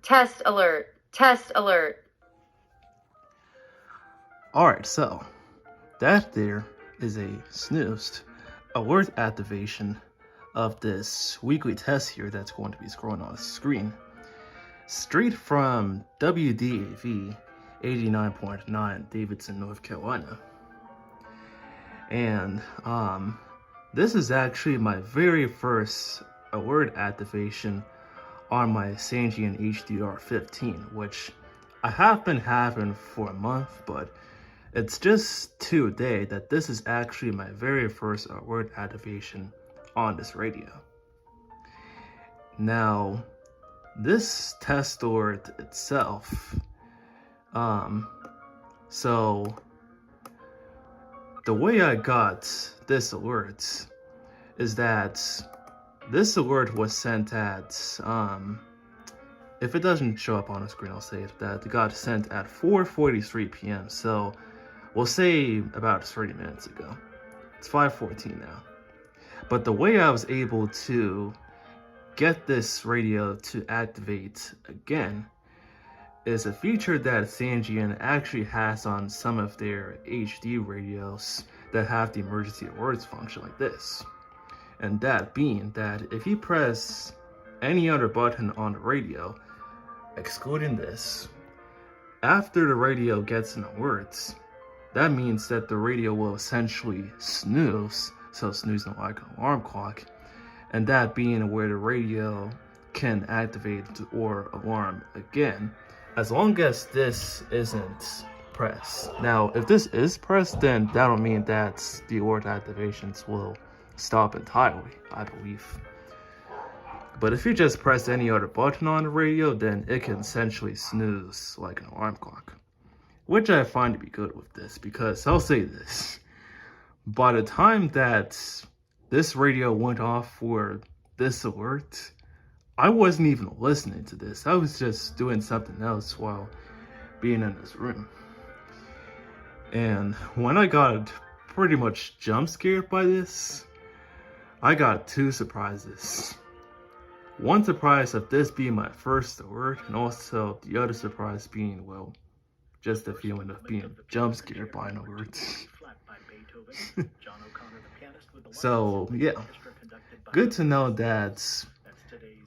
Test alert. Test alert. Alright, so that there is a snoozed alert activation of this weekly test here that's going to be scrolling on the screen. Straight from WDAV 89.9 Davidson, North Carolina. And this is actually my very first alert activation on my Sangean HDR-15, which I have been having for a month, but it's just today that this is actually my very first alert activation on this radio. Now, this test alert itself, so the way I got this alert is that this alert was sent at, if it doesn't show up on the screen, I'll say it, that it got sent at 4:43 p.m. So we'll say about 30 minutes ago. It's 5:14 now. But the way I was able to get this radio to activate again is a feature that Sangean actually has on some of their HD radios that have the emergency alerts function like this. And that being that if you press any other button on the radio, excluding this, after the radio gets an alert, that means that the radio will essentially snooze, so snoozing like an alarm clock, and that being where the radio can activate or alarm again, as long as this isn't pressed. Now, if this is pressed, then that'll mean that the alert activations will stop entirely, I believe. But if you just press any other button on the radio, then it can essentially snooze like an alarm clock, which I find to be good with this, because I'll say this, by the time that this radio went off for this alert, I wasn't even listening to this. I was just doing something else while being in this room. And when I got pretty much jump scared by this, I got two surprises. One surprise of this being my first alert, and also the other surprise being, well, just the feeling of being jump scared by an alert. So yeah, good to know that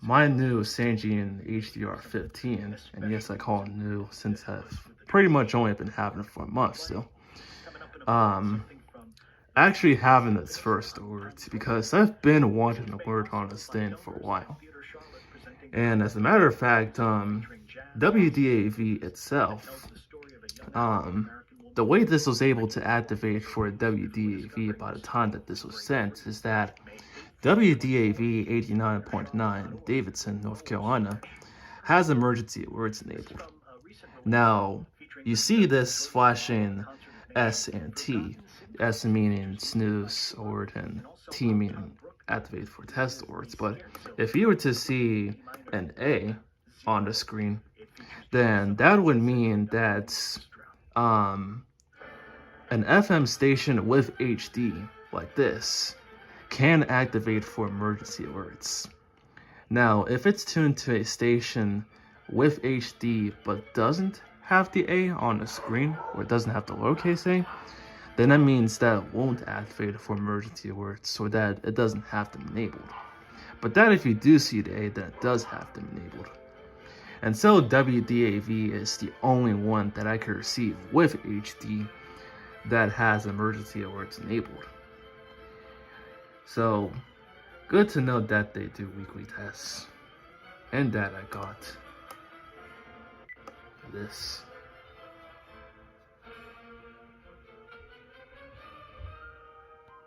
my new Sangean HDR-15, and yes, I call it new since I've pretty much only been having it for a month still, actually having its first alert, because I've been wanting an alert on this thing for a while. And as a matter of fact, WDAV itself, the way this was able to activate for WDAV by the time that this was sent is that WDAV 89.9 Davidson, North Carolina, has emergency alerts enabled. Now, you see this flashing S and T, S meaning snooze alert and T meaning activate for test alerts. But if you were to see an A on the screen, then that would mean that an FM station with HD like this can activate for emergency alerts. Now, if it's tuned to a station with HD but doesn't have the A on the screen, or it doesn't have the lowercase a, then that means that it won't activate for emergency alerts, or that it doesn't have them enabled. But that if you do see the A, then it does have them enabled. And so WDAV is the only one that I could receive with HD that has emergency alerts enabled. So, good to know that they do weekly tests, and that I got this.